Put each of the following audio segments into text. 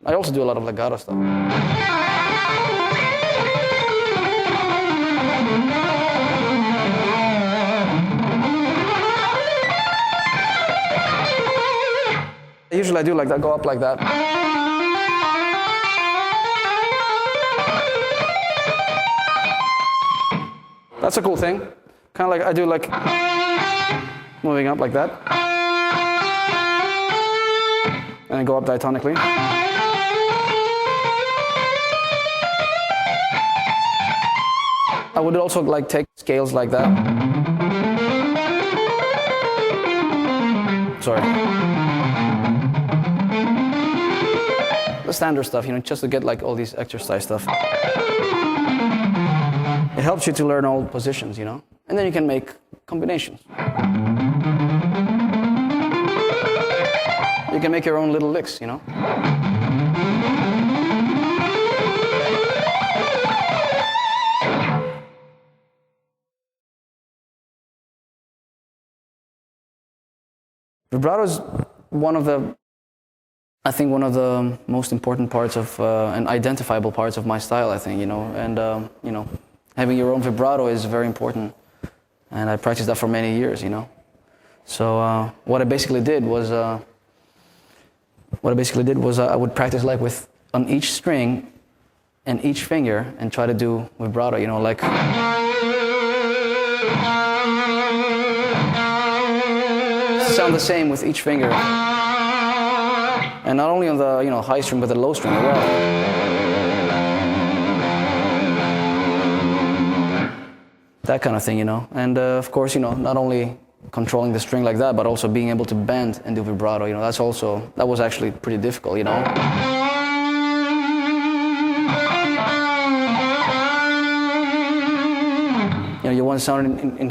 I also do a lot of legato stuff. Usually I do like that, go up like that. That's a cool thing. Kind of like I do like moving up like that. And then go up diatonically. I would also like take scales like that. Sorry. The standard stuff, just to get like all these exercise stuff. It helps you to learn all positions, and then you can make combinations. You can make your own little licks, Vibrato is one of the most important parts of and identifiable parts of my style, I think, and having your own vibrato is very important, and I practiced that for many years, So what I basically did was I would practice like on each string and each finger and try to do vibrato, like. Sound the same with each finger, and not only on the high string but the low string as well. That kind of thing, and of course, not only controlling the string like that, but also being able to bend and do vibrato, that was actually pretty difficult, You want to sound in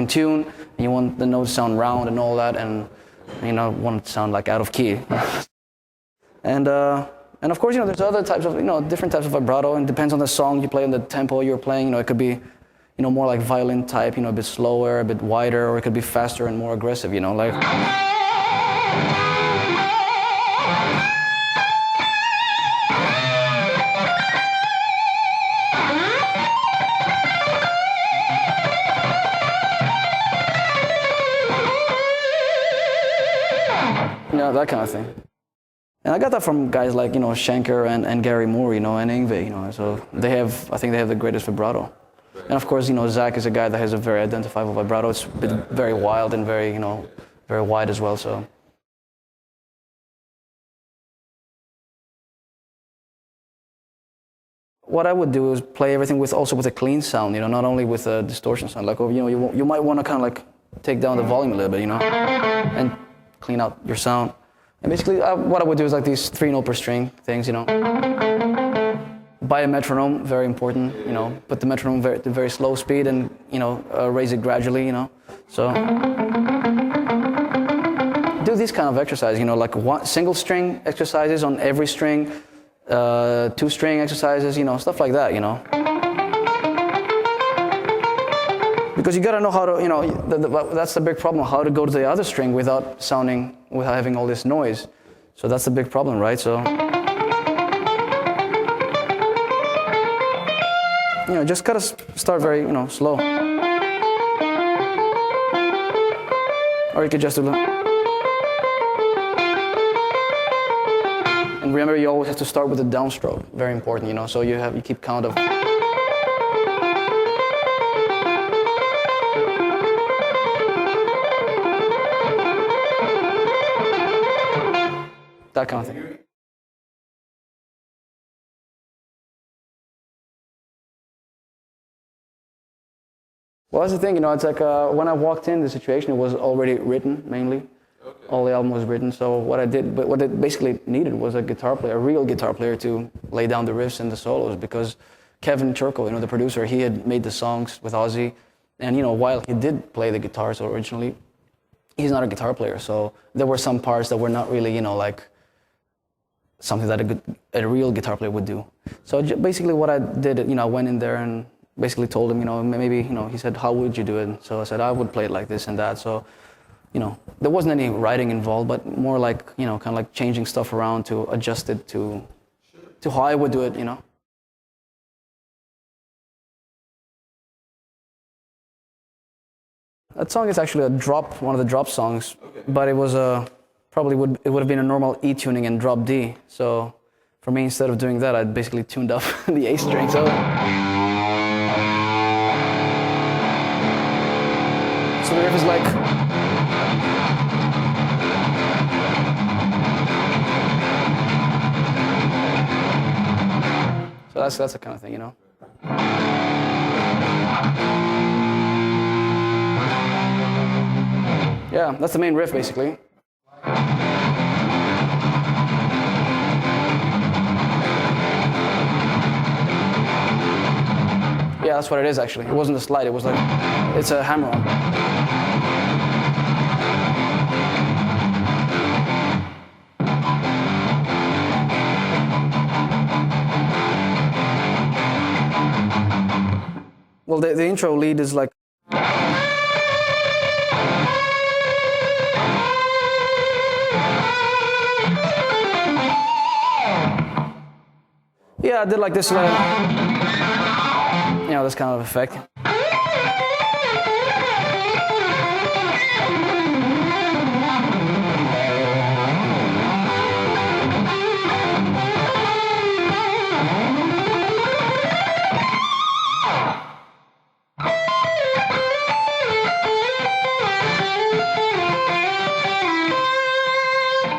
tune, and you want the notes to sound round and all that, and want it to sound like out of key. And of course, there's other types of, different types of vibrato, and it depends on the song you play and the tempo you're playing. It could be, more like violin type, a bit slower, a bit wider, or it could be faster and more aggressive, like. That kind of thing. And I got that from guys like, Schenker and Gary Moore, and Yngwie, so I think they have the greatest vibrato. And of course, Zach is a guy that has a very identifiable vibrato. It's very wild and very, very wide as well, so. What I would do is play everything with a clean sound, not only with a distortion sound. Like, you might want to kind of like take down the volume a little bit, and clean out your sound. And basically, what I would do is like these 3-note per string things, Buy a metronome, very important, Put the metronome at very slow speed and, raise it gradually, So, do these kind of exercises, like single string exercises on every string, 2-string exercises, stuff like that, Because you gotta know how to, that's the big problem, how to go to the other string without having all this noise. So that's the big problem, right? So, just gotta start very, slow. Or you could just do that. And remember, you always have to start with the downstroke, very important, so you keep count of. That kind of thing. Well, that's the thing, it's like when I walked in, the situation was already written, mainly. Okay. All the album was written, so what it basically needed was a real guitar player to lay down the riffs and the solos, because Kevin Churko, the producer, he had made the songs with Ozzy, and while he did play the guitars originally, he's not a guitar player, so there were some parts that were not really, like something that a real guitar player would do. So basically what I did, I went in there and basically told him, maybe, he said, how would you do it? So I said, I would play it like this and that. So there wasn't any writing involved, but more like, kind of like changing stuff around to adjust it to how I would do it, That song is actually one of the drop songs, but it was it would have been a normal E tuning and drop D. So for me, instead of doing that, I basically tuned up the A string. So the riff is like. So that's the kind of thing, Yeah, that's the main riff, basically. Yeah, that's what it is, actually. It wasn't a slide, it's a hammer-on. Well, the intro lead is like. Yeah, I did like this, this kind of effect.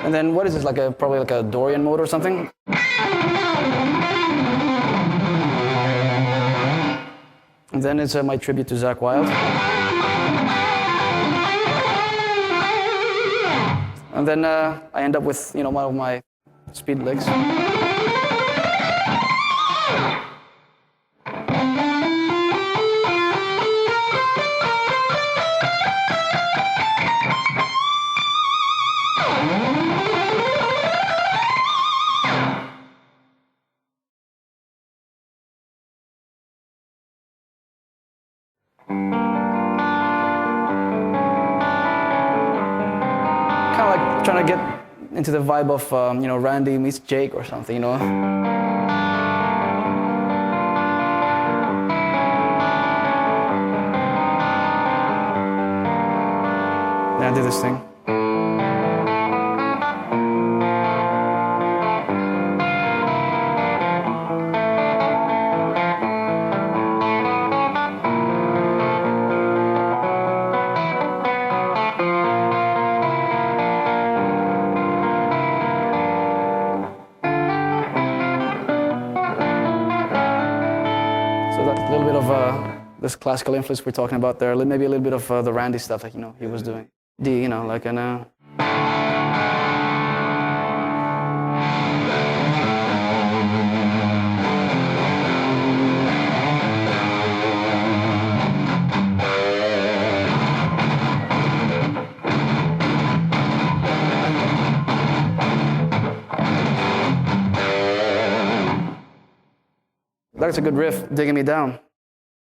And then what is this, probably like a Dorian mode or something? And then it's my tribute to Zakk Wylde. And then I end up with, one of my speed licks. Kind of like trying to get into the vibe of, Randy meets Jake or something, Yeah, I did this thing. A little bit of this classical influence we're talking about there, maybe a little bit of the Randy stuff that he was doing. D, like an. That's a good riff, Digging Me Down.